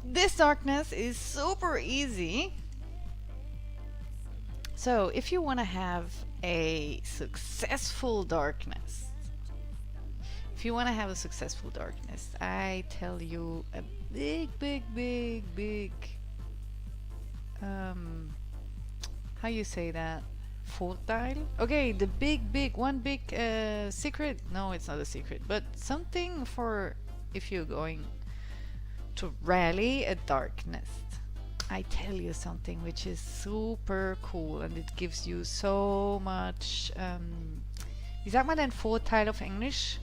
This darkness is super easy. So if you want to have a successful darkness, I tell you a big, how you say that? Vorteil? Okay, the one big secret. No, it's not a secret, but something for if you're going to rally a darkness. I tell you something which is super cool and it gives you so much. Wie sagt man denn Vorteil auf Englisch?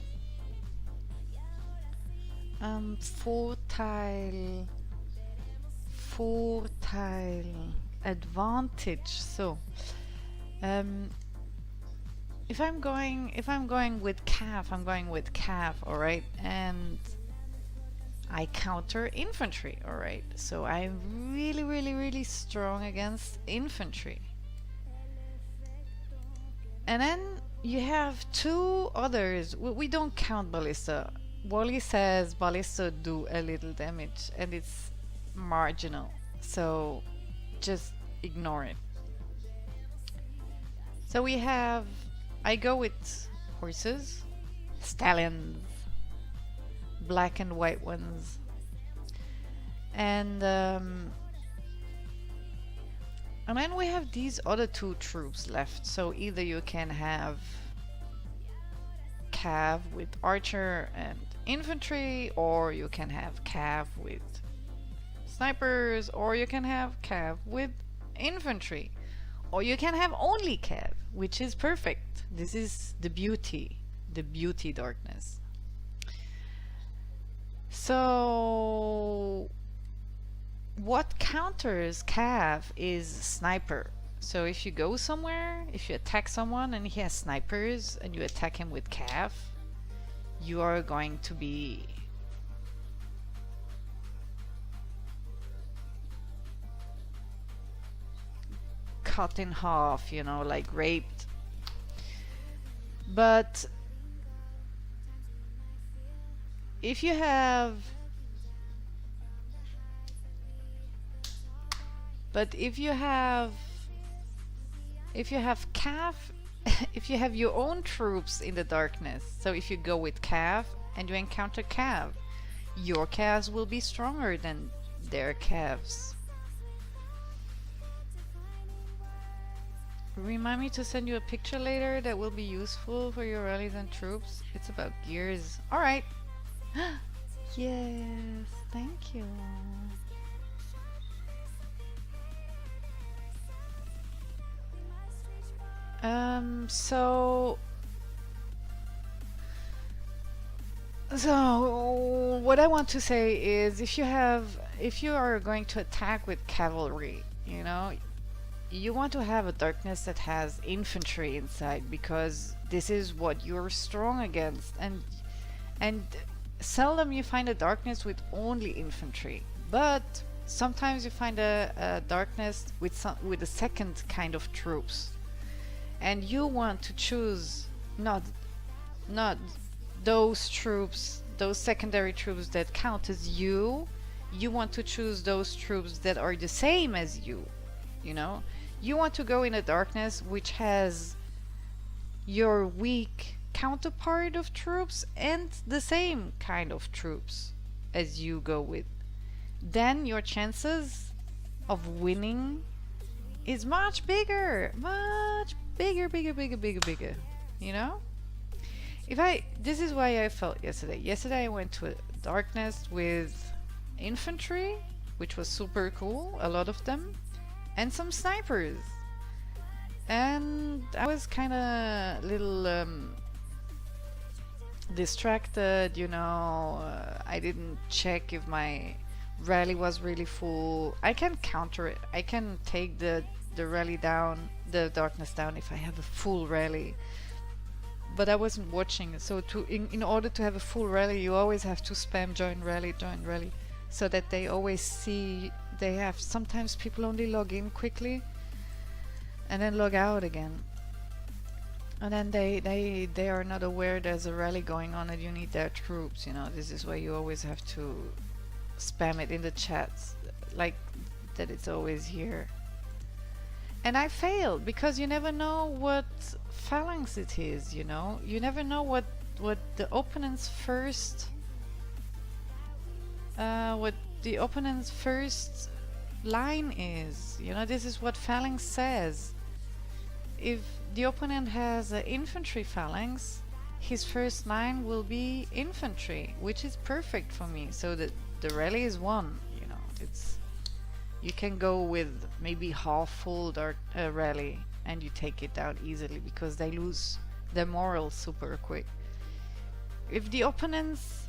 Vorteil. Advantage. So, if I'm going with calf, all right, and I counter infantry, all right. So I'm really strong against infantry. And then you have two others. We don't count ballista. Wally says ballista do a little damage and it's marginal. So just ignore it. So we have, I go with horses, stallions, black and white ones, and then we have these other two troops left. So either you can have cav with archer and infantry, or you can have cav with snipers, or you can have cav with infantry, or you can have only cav, which is perfect. This is the beauty darkness. So what counters cav is sniper. So if you go somewhere, if you attack someone and he has snipers and you attack him with cav, you are going to be cut in half, you know, like raped. But if you have cav, if you have your own troops in the darkness, so if you go with cav and you encounter cav, your calves will be stronger than their calves. Remind me to send you a picture later that will be useful for your rallies and troops. It's about gears. Alright. Yes, thank you. So what I want to say is if you are going to attack with cavalry, you know, you want to have a darkness that has infantry inside, because this is what you're strong against, and seldom you find a darkness with only infantry, but sometimes you find a darkness with a second kind of troops, and you want to choose not those troops, those secondary troops that count as you. You want to choose those troops that are the same as you know. You want to go in a darkness which has your weak counterpart of troops and the same kind of troops as you go with. Then your chances of winning is much bigger, bigger, you know? This is why I felt yesterday. Yesterday I went to a darkness with infantry, which was super cool, a lot of them, and some snipers. And I was kind of little distracted, you know. I didn't check if my rally was really full. I can counter it. I can take the rally down, the darkness down, if I have a full rally. But I wasn't watching. So in order to have a full rally, you always have to spam join rally, so that they always see. They have, sometimes people only log in quickly and then log out again, and then they are not aware there's a rally going on and you need their troops, you know. This is why you always have to spam it in the chats, like that it's always here. And I failed because you never know what phalanx it is, you know? You never know what the opponent's first what the opponent's first line is. You know, this is what phalanx says. If the opponent has an infantry phalanx, his first line will be infantry, which is perfect for me. So that the rally is won. You know, it's you can go with maybe half full rally and you take it down easily because they lose their morale super quick. If the opponent's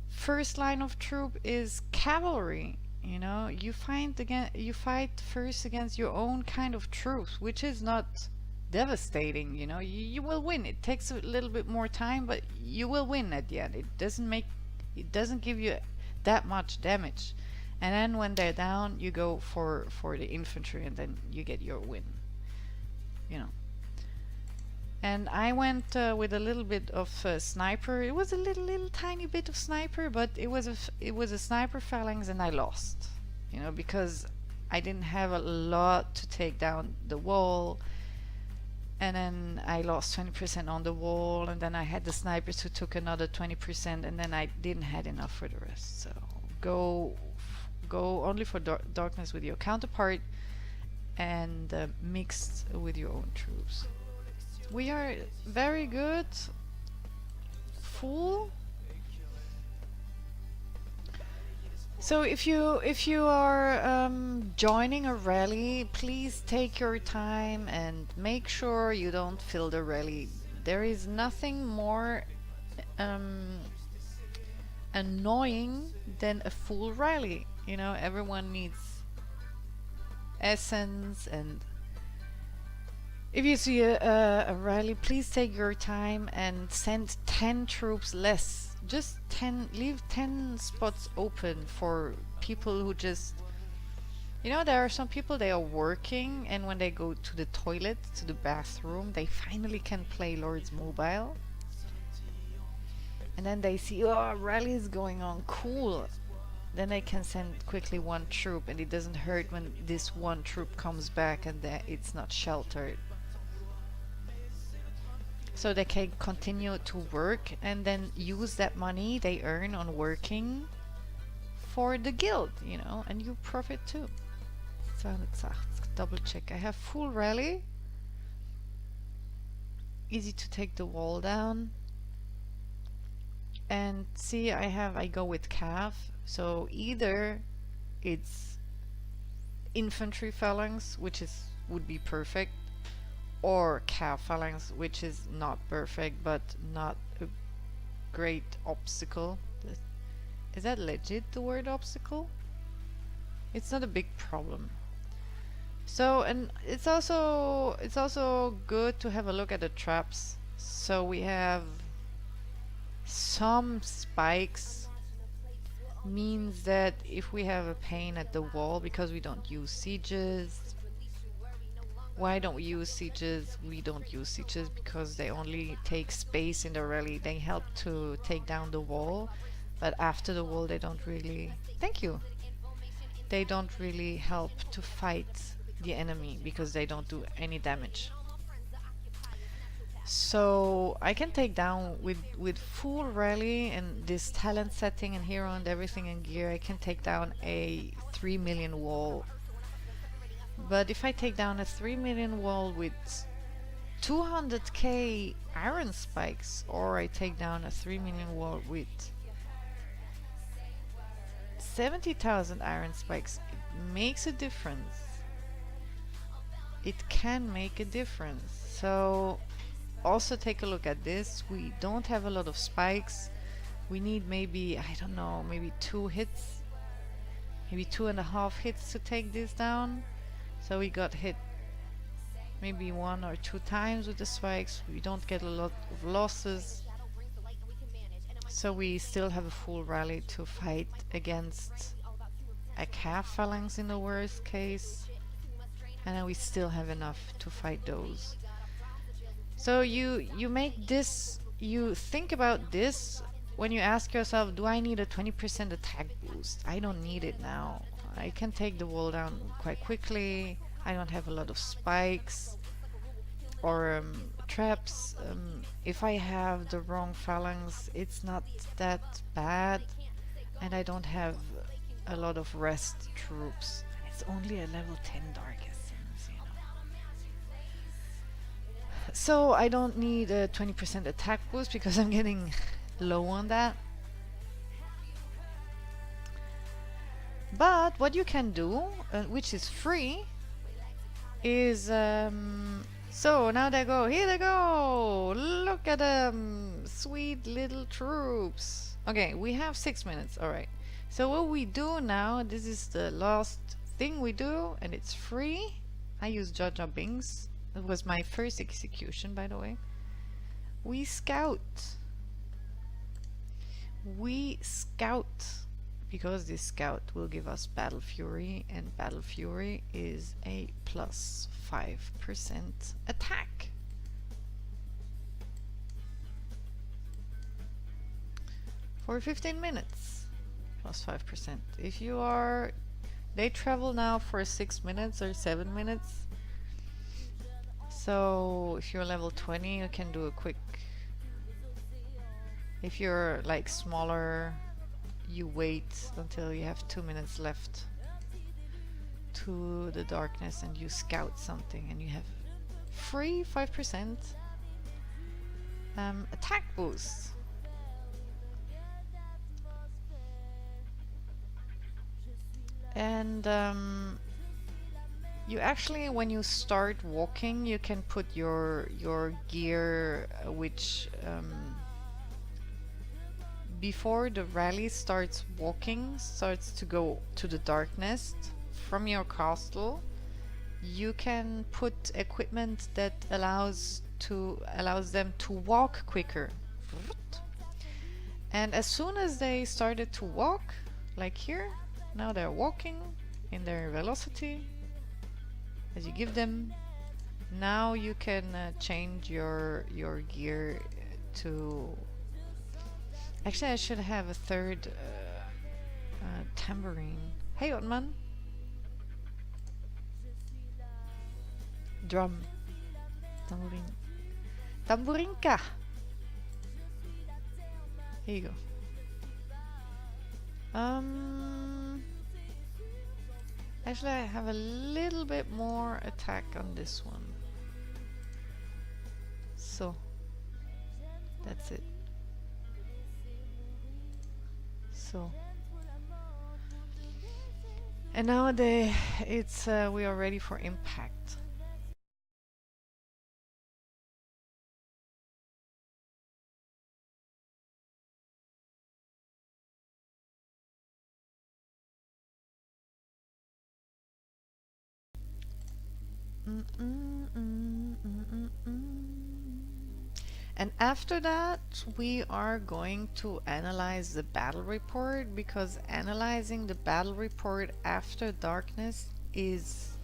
first line of troop is cavalry, you know, you fight first against your own kind of troops, which is not devastating. You know, you will win. It takes a little bit more time, but you will win at the end. It doesn't give you that much damage. And then when they're down, you go for the infantry, and then you get your win. You know. And I went with a little bit of sniper. It was a little tiny bit of sniper, but it was a sniper phalanx, and I lost. You know, because I didn't have a lot to take down the wall, and then I lost 20% on the wall, and then I had the snipers who took another 20%, and then I didn't had enough for the rest. So go only for darkness with your counterpart, and mixed with your own troops. We are very good. Full. So if you are joining a rally, please take your time and make sure you don't fill the rally. There is nothing more annoying than a full rally. You know, everyone needs essence, and if you see a rally, please take your time and send 10 troops less. Just 10, leave 10 spots open for people who just, you know, there are some people, they are working, and when they go to the toilet, to the bathroom, they finally can play Lord's Mobile. And then they see, oh, rally is going on, cool. Then they can send quickly one troop, and it doesn't hurt when this one troop comes back and it's not sheltered. So they can continue to work and then use that money they earn on working for the guild, you know, and you profit too. 280, double check. I have full rally. Easy to take the wall down. And see, I go with cav. So either it's infantry phalanx, which would be perfect, or cav phalanx, which is not perfect but not a great obstacle. Is that legit, the word obstacle? It's not a big problem. So, and it's also good to have a look at the traps. So we have some spikes, means that if we have a pain at the wall, because we don't use sieges. Why don't we use sieges? We don't use sieges because they only take space in the rally. They help to take down the wall, but after the wall they don't really... Thank you! They don't really help to fight the enemy because they don't do any damage. So I can take down with full rally and this talent setting and hero and everything in gear, I can take down a 3 million wall. But if I take down a 3 million wall with 200k iron spikes, or I take down a 3 million wall with 70,000 iron spikes, it makes a difference. It can make a difference. So also take a look at this. We don't have a lot of spikes. We need maybe, I don't know, maybe 2 hits, maybe 2.5 hits to take this down. So we got hit maybe 1 or 2 times with the spikes. We don't get a lot of losses. So we still have a full rally to fight against a cav phalanx in the worst case. And then we still have enough to fight those. So you make this, you think about this when you ask yourself, do I need a 20% attack boost? I don't need it now. I can take the wall down quite quickly. I don't have a lot of spikes or traps. If I have the wrong phalanx, it's not that bad, and I don't have a lot of rest troops. It's only a level 10 Darkest, you know. So I don't need a 20% attack boost because I'm getting low on that. But what you can do, which is free, is so now they go, here they go, look at them, sweet little troops. Okay, we have 6 minutes. All right, so what we do now, this is the last thing we do, and it's free. I use Jar Jar Binks. It was my first execution, by the way. We scout because this scout will give us Battle Fury, and Battle Fury is a plus 5% attack. For 15 minutes, plus 5%. If you are, they travel now for 6 minutes or 7 minutes. So if you're level 20, you can do a quick. If you're like smaller, you wait until you have 2 minutes left to the Darkness and you scout something, and you have free 5% attack boost. And you actually, when you start walking, you can put your gear, which before the rally starts to go to the Darknest from your castle, you can put equipment that allows them to walk quicker. And as soon as they started to walk, like here, now they're walking in their velocity. As you give them, now you can change your gear to. Actually, I should have a third tambourine. Hey, Otman. Drum. Tambourine. Tambourinka. Here you go. Actually, I have a little bit more attack on this one. So, that's it. So, and now it's we are ready for impact. And after that, we are going to analyze the battle report, because analyzing the battle report after Darkness is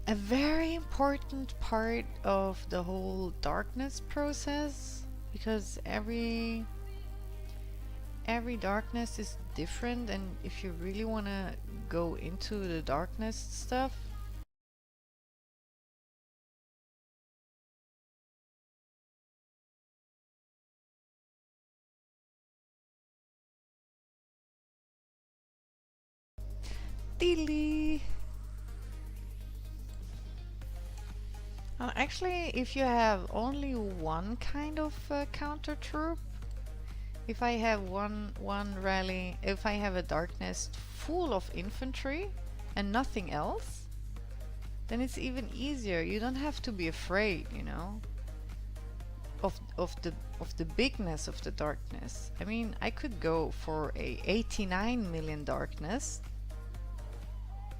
a very important part of the whole Darkness process, because every Darkness is different, and if you really want to go into the Darkness stuff, actually, if you have only one kind of counter troop, if I have one rally, if I have a Darkness full of infantry and nothing else, then it's even easier. You don't have to be afraid, you know, of the bigness of the Darkness. I mean, I could go for a 89 million Darkness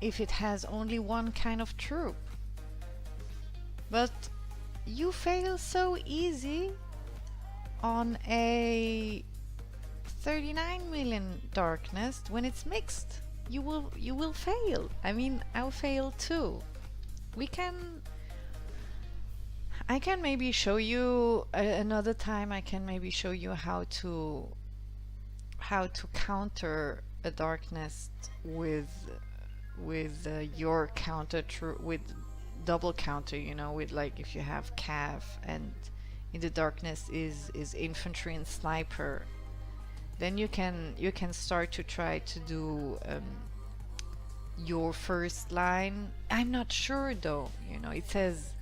if it has only one kind of troop. But you fail so easy on a 39 million Darkness when it's mixed. You will fail. I mean, I'll fail too. We can. I can maybe show you another time. I can maybe show you how to counter a darkness with your counter with double counter. You know, with like if you have cav and in the darkness is infantry and sniper, then you can start to try to do your first line. I'm not sure though. You know, it says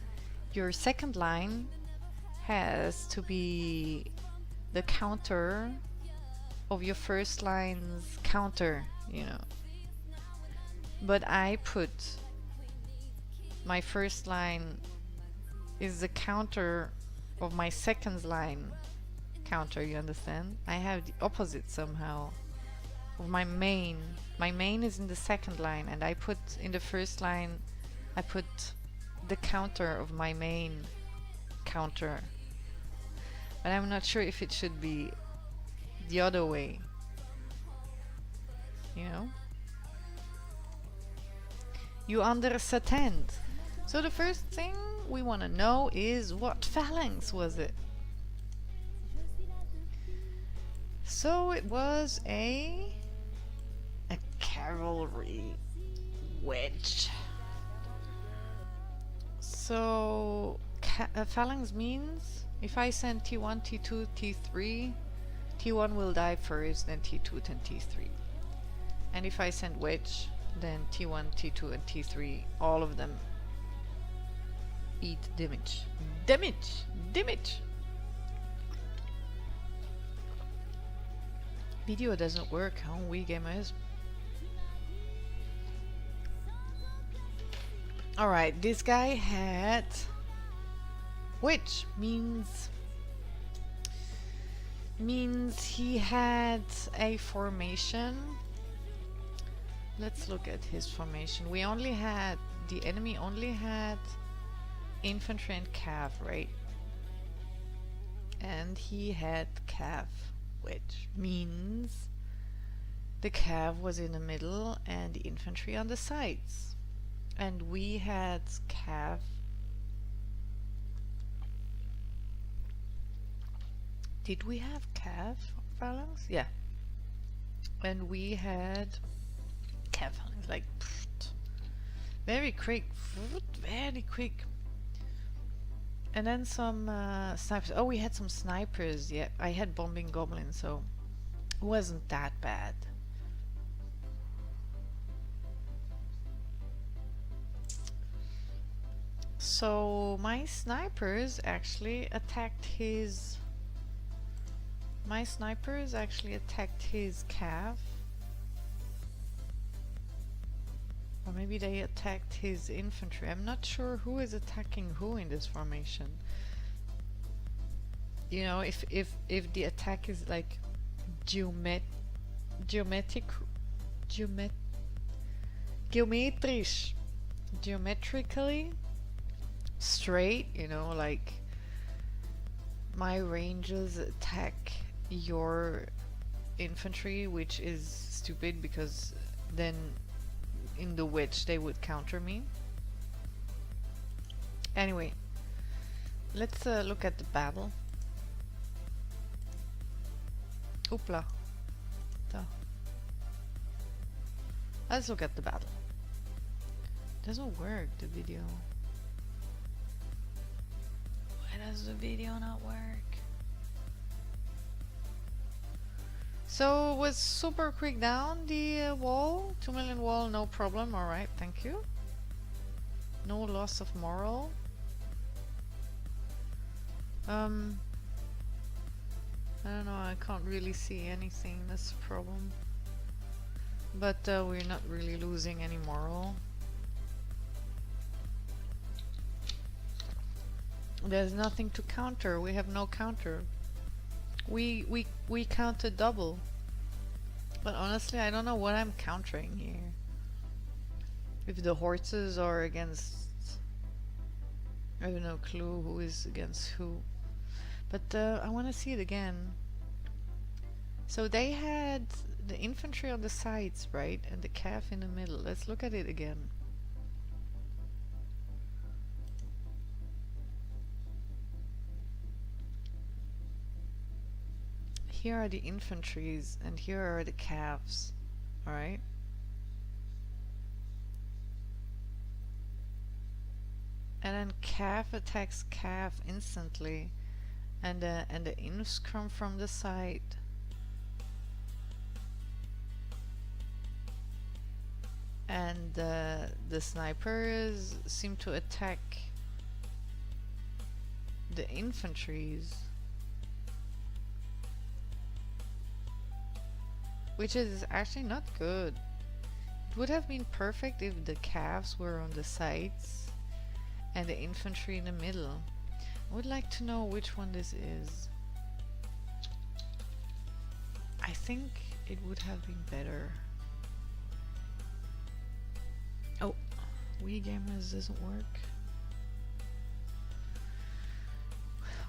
your second line has to be the counter of your first line's counter, you know. But I put my first line is the counter of my second line counter, you understand? I have the opposite somehow of my main. My main is in the second line, and I put in the first line, I put the counter of my main counter. But I'm not sure if it should be the other way. You know? You understand. So the first thing we want to know is what phalanx was it? So it was a cavalry wedge. So phalanx means if I send T1, T2, T3, T1 will die first, then T2, then T3. And if I send wedge, then T1, T2, and T3, all of them eat damage. Damage! Video doesn't work on Wegamers. Alright, this guy had, which means he had a formation. Let's look at his formation. The enemy only had infantry and cav, right? And he had cav, which means the cav was in the middle and the infantry on the sides. And we had cav. Did we have cav phalanx? Yeah. And we had cav phalanx, like very quick, very quick. And then some snipers. Oh, we had some snipers. Yeah, I had bombing goblins, so it wasn't that bad. So my snipers actually attacked his cav. Or maybe they attacked his infantry. I'm not sure who is attacking who in this formation. You know, if the attack is like geometrically straight, you know, like my ranges attack your infantry, which is stupid because then in the wedge they would counter me. Anyway, let's look at the battle. Oopla. Let's look at the battle. Doesn't work, the video. Why does the video not work? So it was super quick down the wall. 2 million wall, no problem. Alright, thank you. No loss of moral. I don't know, I can't really see anything, that's the problem. But we're not really losing any moral. There's nothing to counter, we have no counter. We counted double. But honestly, I don't know what I'm countering here. If the horses are against... I have no clue who is against who. But I want to see it again. So they had the infantry on the sides, right? And the cav in the middle. Let's look at it again. here are the infantries and here are the calves. Alright? And then calf attacks calf instantly, and the infs come from the side. And the snipers seem to attack the infantries, which is actually not good. It would have been perfect if the calves were on the sides and the infantry in the middle. I would like to know which one this is. I think it would have been better. Oh, Wegamers doesn't work.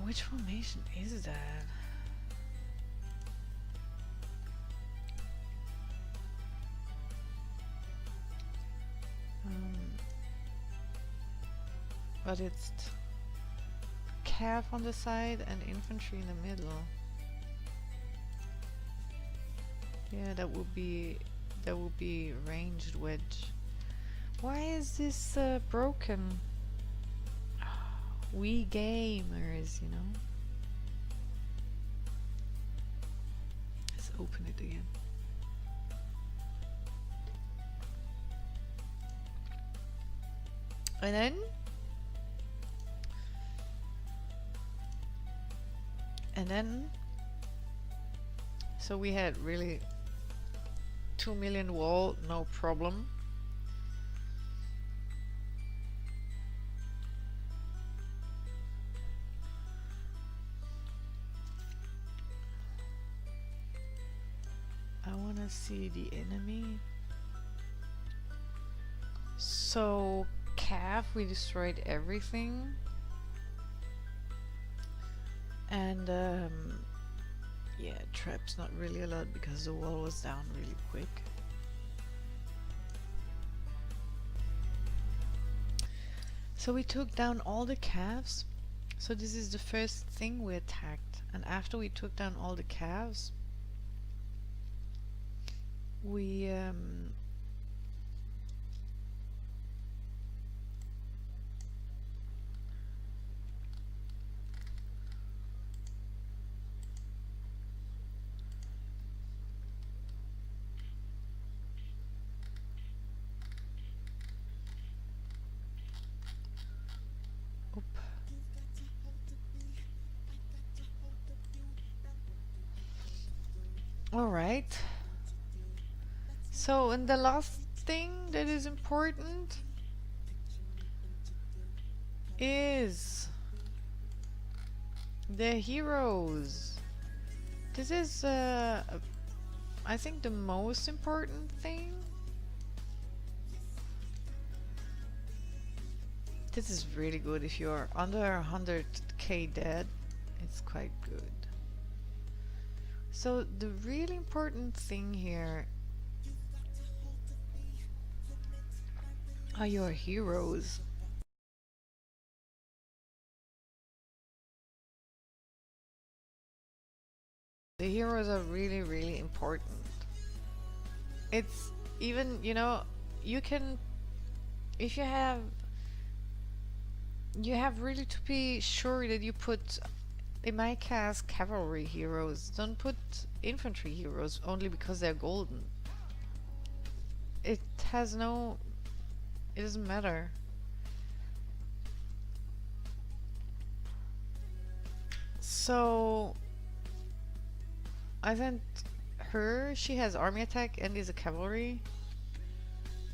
Which formation is that? But it's calf on the side and infantry in the middle. Yeah, that would be ranged wedge. Why is this broken? Wegamers, you know. Let's open it again. And then so we had really 2 million wall, no problem. I want to see the enemy. So calf, we destroyed everything. And yeah, traps not really a lot because the wall was down really quick. So we took down all the calves. So this is the first thing we attacked. And after we took down all the calves, we alright. So, and the last thing that is important is the heroes. This is, I think, the most important thing. This is really good if you're under 100k dead. It's quite good. So the really important thing here are your heroes. The heroes are really, really important. It's even, you know, you can, if you have really to be sure that you put, in my case, cavalry heroes. Don't put infantry heroes only because they're golden. It doesn't matter. So I sent her, she has army attack and is a cavalry.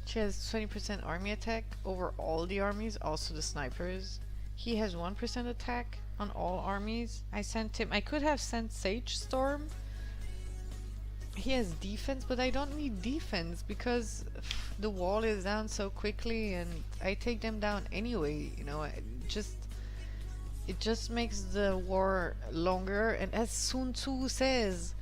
She has 20% army attack over all the armies, also the snipers. He has 1% attack on all armies. I sent him, I could have sent Sage Storm. He has defense, but I don't need defense because the wall is down so quickly and I take them down anyway, you know. It just makes the war longer, and as Sun Tzu says,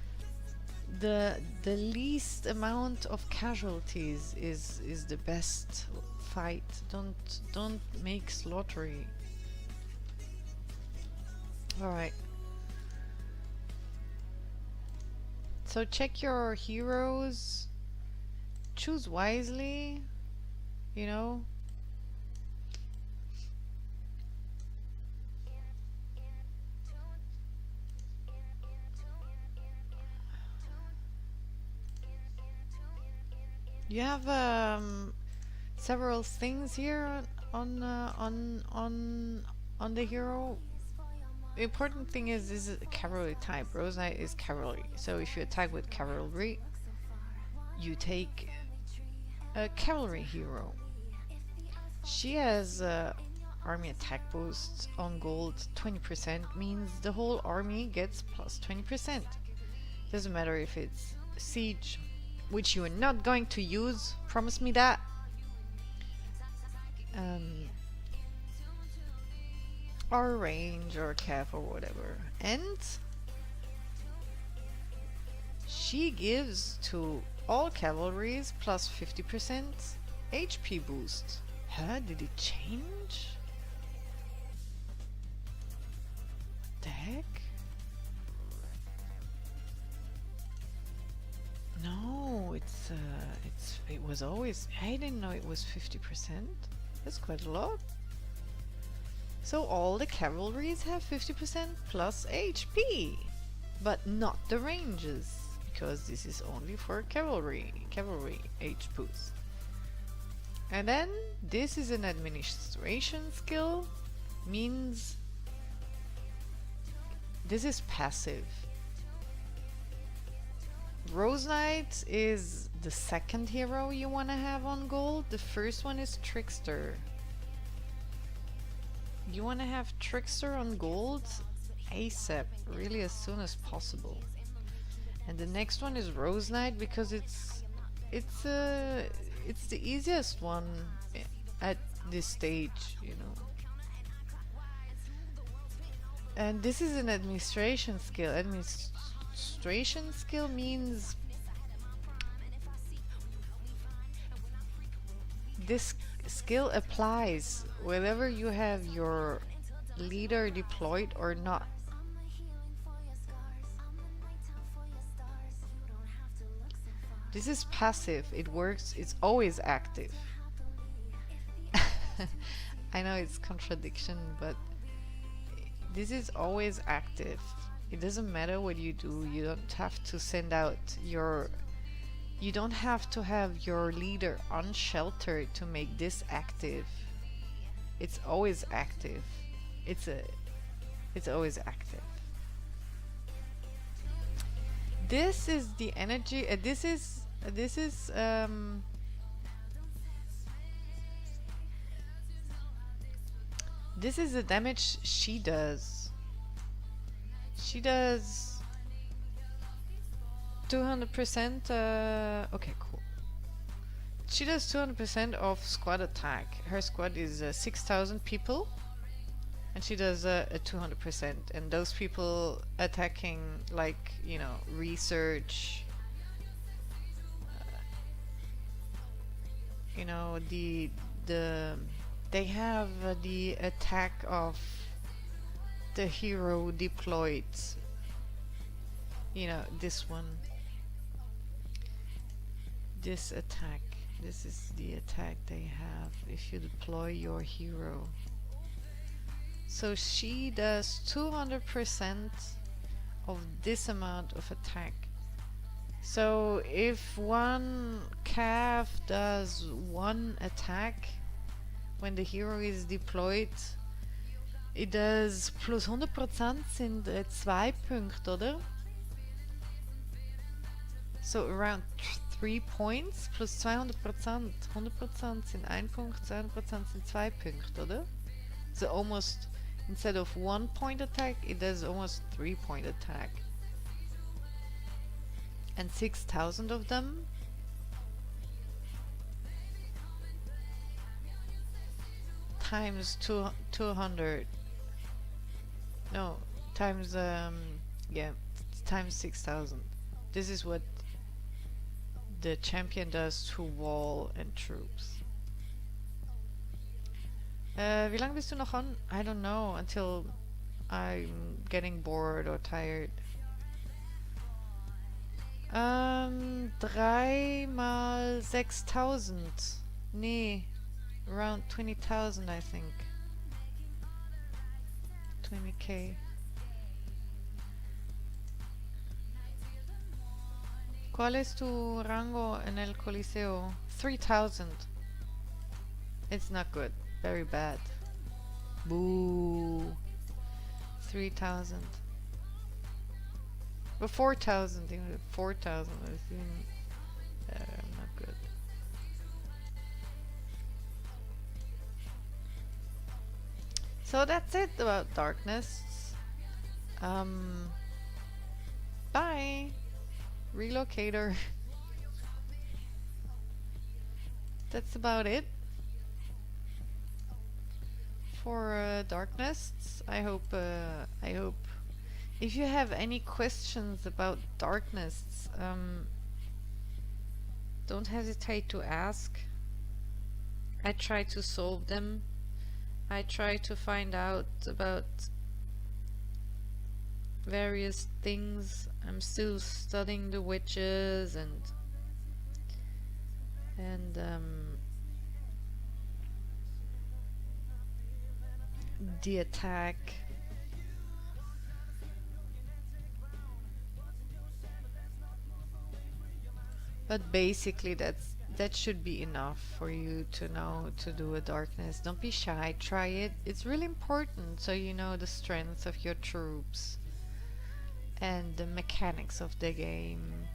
the least amount of casualties is the best fight. Don't make slaughtery. All right. So check your heroes. Choose wisely, you know. You have several things here on the hero. The important thing is this is a cavalry type. Rose Knight is cavalry. So if you attack with cavalry, you take a cavalry hero. She has army attack boost on gold 20%, means the whole army gets plus 20%. Doesn't matter if it's siege, which you are not going to use, promise me that. Or range or cav or whatever. And she gives to all cavalries plus 50% HP boost. Huh? Did it change? The heck? No, it was always. I didn't know it was 50%. That's quite a lot. So all the cavalries have 50% plus HP, but not the ranges, because this is only for cavalry H boost. And then this is an administration skill, means this is passive. Rose Knight is the second hero you want to have on gold. The first one is Trickster. You want to have Trickster on gold ASAP, really as soon as possible. And the next one is Rose Knight because it's the easiest one at this stage, you know. And this is an administration skill. Administration skill means this skill applies whether you have your leader deployed or not. This is passive. It works. It's always active. I know it's contradiction, but this is always active. It doesn't matter what you do. You don't have to send out your... You don't have to have your leader unsheltered to make this active. It's always active. It's always active. This is the energy. This is the damage she does. She does 200%. Okay, cool. She does 200% of squad attack. Her squad is 6,000 people, and she does a 200%. And those people attacking, like, you know, research. You know, they have the attack of the hero deployed. You know, this one. This attack. This is the attack they have if you deploy your hero. So she does 200% of this amount of attack. So if one cav does one attack when the hero is deployed, it does plus 100% sind 2 Punkte, oder? So around 3 points plus 200%. 100% sind 1 Punkt, 200% sind 2 Punkte, oder? So almost, instead of 1 point attack, it does almost 3 point attack. And 6,000 of them times 200. No, times yeah, times 6,000. This is what the champion does to wall and troops. Wie lange bist du noch on? I don't know, until I'm getting bored or tired. 3 mal 6000. Nee, around 20,000 I think. 20k. ¿Cuál es tu rango en el Coliseo? 3000. It's not good. Very bad. Boo. 3000. But 4000. Even 4000 is even not good. So that's it about Darknest. Bye. Relocator. That's about it for Darknests. I hope if you have any questions about Darknests, don't hesitate to ask. I try to solve them. I try to find out about various things. I'm still studying the witches and the attack. But basically that should be enough for you to know to do a Darkness. Don't be shy, try it. It's really important so you know the strength of your troops and the mechanics of the game.